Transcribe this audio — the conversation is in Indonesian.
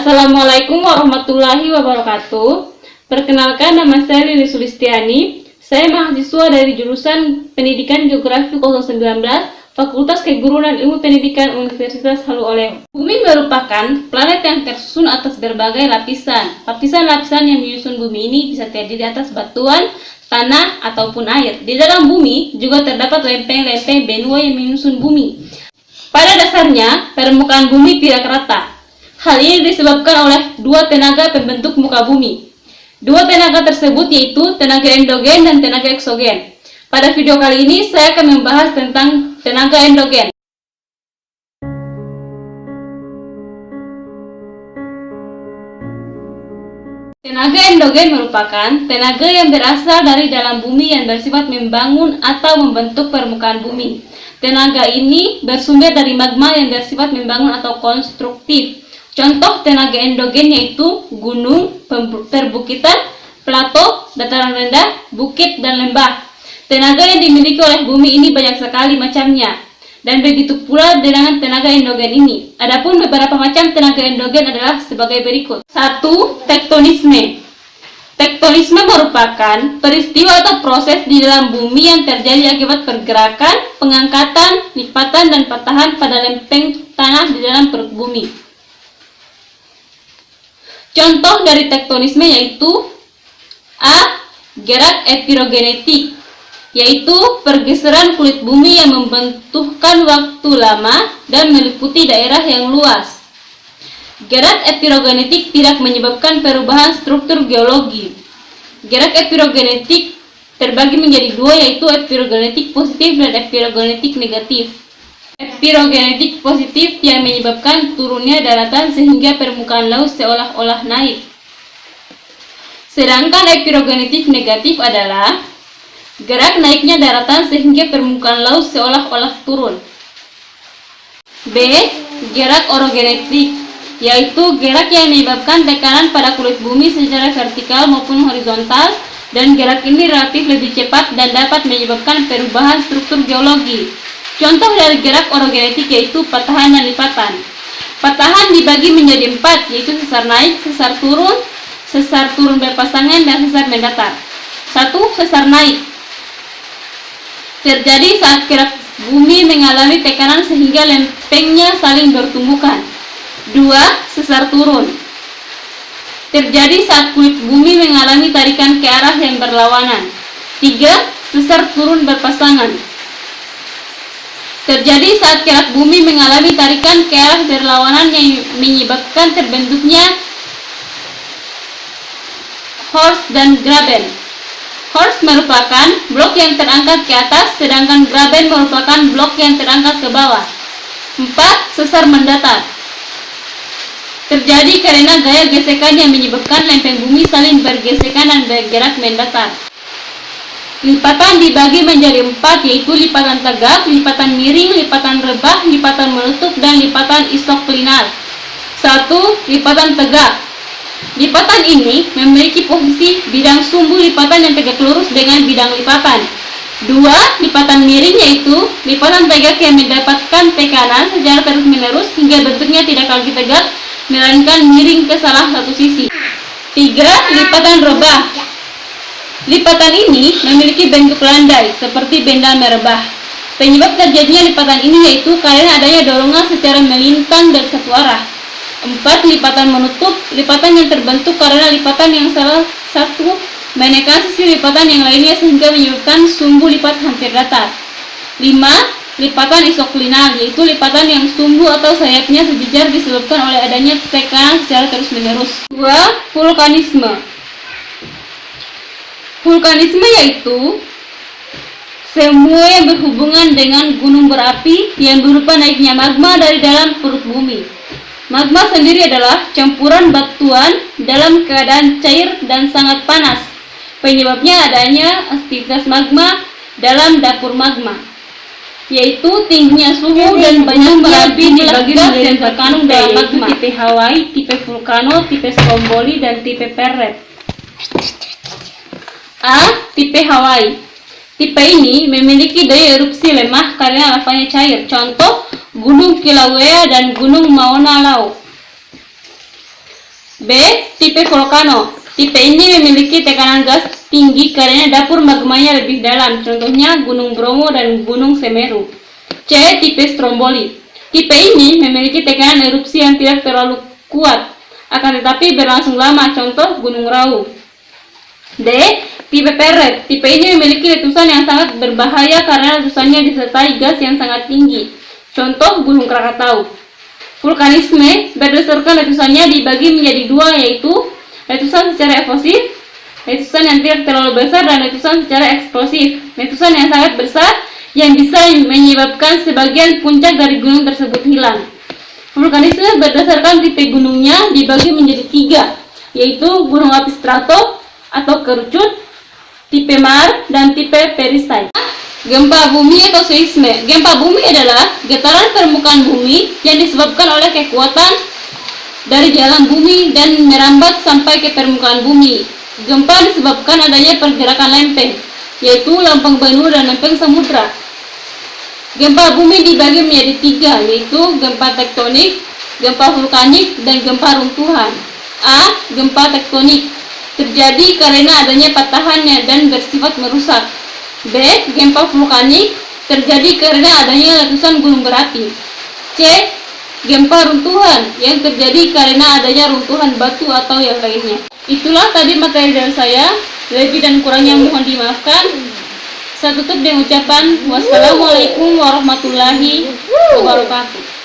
Assalamualaikum warahmatullahi wabarakatuh. Perkenalkan, nama saya Lili Sulistiani. Saya mahasiswa dari jurusan Pendidikan Geografi 019, Fakultas Keguruan dan Ilmu Pendidikan Universitas Halu Oleo. Bumi merupakan planet yang tersusun atas berbagai lapisan. Lapisan-lapisan yang menyusun bumi ini bisa terdiri atas batuan, tanah, ataupun air. Di dalam bumi juga terdapat lempeng-lempeng benua yang menyusun bumi. Pada dasarnya, permukaan bumi tidak rata. Hal ini disebabkan oleh dua tenaga pembentuk muka bumi. Dua tenaga tersebut yaitu tenaga endogen dan tenaga eksogen. Pada video kali ini saya akan membahas tentang tenaga endogen. Tenaga endogen merupakan tenaga yang berasal dari dalam bumi yang bersifat membangun atau membentuk permukaan bumi. Tenaga ini bersumber dari magma yang bersifat membangun atau konstruktif. Contoh tenaga endogen yaitu gunung, perbukitan, plato, dataran rendah, bukit, dan lembah. Tenaga yang dimiliki oleh bumi ini banyak sekali macamnya, dan begitu pula dengan tenaga endogen ini. Adapun beberapa macam tenaga endogen adalah sebagai berikut. 1. Tektonisme. Tektonisme merupakan peristiwa atau proses di dalam bumi yang terjadi akibat pergerakan, pengangkatan, lipatan, dan patahan pada lempeng tanah di dalam perut bumi. Contoh dari tektonisme yaitu A. Gerak epirogenetik, yaitu pergeseran kulit bumi yang membentukkan waktu lama dan meliputi daerah yang luas. Gerak epirogenetik tidak menyebabkan perubahan struktur geologi. Gerak epirogenetik terbagi menjadi dua, yaitu epirogenetik positif dan epirogenetik negatif. Epirogenetik positif yang menyebabkan turunnya daratan sehingga permukaan laut seolah-olah naik. Sedangkan epirogenetik negatif adalah gerak naiknya daratan sehingga permukaan laut seolah-olah turun. B. Gerak orogenetik, yaitu gerak yang menyebabkan tekanan pada kulit bumi secara vertikal maupun horizontal, dan gerak ini relatif lebih cepat dan dapat menyebabkan perubahan struktur geologi. Contoh dari gerak orogenetik yaitu patahan dan lipatan. Patahan dibagi menjadi 4, yaitu sesar naik, sesar turun berpasangan, dan sesar mendatar. 1. Sesar naik terjadi saat gerak bumi mengalami tekanan sehingga lempengnya saling bertumbukan. 2. Sesar turun terjadi saat kulit bumi mengalami tarikan ke arah yang berlawanan. 3. Sesar turun berpasangan terjadi saat gerak bumi mengalami tarikan ke arah berlawanan yang menyebabkan terbentuknya horst dan graben. Horst merupakan blok yang terangkat ke atas, sedangkan graben merupakan blok yang terangkat ke bawah. 4. Sesar mendatar terjadi karena gaya gesekan yang menyebabkan lempeng bumi saling bergesekan dan bergerak mendatar. Lipatan dibagi menjadi 4, yaitu lipatan tegak, lipatan miring, lipatan rebah, lipatan menutup, dan lipatan isoklinal. 1. Lipatan tegak. Lipatan ini memiliki posisi bidang sumbu lipatan yang tegak lurus dengan bidang lipatan. 2. Lipatan miring, yaitu lipatan tegak yang mendapatkan tekanan secara terus-menerus hingga bentuknya tidak lagi tegak, melainkan miring ke salah satu sisi. 3. Lipatan rebah. Lipatan ini memiliki bentuk landai seperti benda merebah. Penyebab terjadinya lipatan ini yaitu karena adanya dorongan secara melintang dan satu arah. 4. Lipatan menutup. Lipatan yang terbentuk karena lipatan yang salah satu menekan sisi lipatan yang lainnya sehingga menyebabkan sumbu lipat hampir datar. 5. Lipatan isoklinal, yaitu lipatan yang sumbu atau sayapnya sejajar disebabkan oleh adanya tekanan secara terus-menerus. 2. Vulkanisme. Vulkanisme yaitu semua yang berhubungan dengan gunung berapi yang berupa naiknya magma dari dalam perut bumi. Magma sendiri adalah campuran batuan dalam keadaan cair dan sangat panas. Penyebabnya adanya aktivitas magma dalam dapur magma, yaitu tingginya suhu dan banyaknya jumlah gas yang terkandung dalam magma. Tipe Hawaii, tipe Vulcano, tipe Stromboli, dan tipe Perret. A. Tipe Hawaii. Tipe ini memiliki daya erupsi lemah karena lavanya cair. Contoh, Gunung Kilauea dan Gunung Mauna Loa. B. Tipe volcano. Tipe ini memiliki tekanan gas tinggi karena dapur magmanya lebih dalam, contohnya Gunung Bromo dan Gunung Semeru. C. Tipe stromboli. Tipe ini memiliki tekanan erupsi yang tidak terlalu kuat, akan tetapi berlangsung lama, contoh Gunung Raung. D. Tipe peret. Tipe ini memiliki letusan yang sangat berbahaya karena letusannya disertai gas yang sangat tinggi, contoh Gunung Krakatau. Vulkanisme berdasarkan letusannya dibagi menjadi dua, yaitu letusan secara efusif, letusan yang tidak terlalu besar, dan letusan secara eksplosif, letusan yang sangat besar yang bisa menyebabkan sebagian puncak dari gunung tersebut hilang. Vulkanisme berdasarkan tipe gunungnya dibagi menjadi tiga, yaitu gunung api strato atau kerucut, tipe mar, dan tipe perisai. Gempa bumi atau seisme. Gempa bumi adalah getaran permukaan bumi yang disebabkan oleh kekuatan dari dalam bumi dan merambat sampai ke permukaan bumi. Gempa disebabkan adanya pergerakan lempeng, yaitu lempeng benua dan lempeng samudra. Gempa bumi dibagi menjadi tiga, yaitu gempa tektonik, gempa vulkanik, dan gempa runtuhan. A. Gempa tektonik terjadi karena adanya patahannya dan bersifat merusak. B. Gempa vulkanik terjadi karena adanya letusan gunung berapi. C. Gempa runtuhan yang terjadi karena adanya runtuhan batu atau yang lainnya. Itulah tadi materi dari saya, lebih dan kurangnya mohon dimaafkan. Saya tutup dengan ucapan wassalamualaikum warahmatullahi wabarakatuh.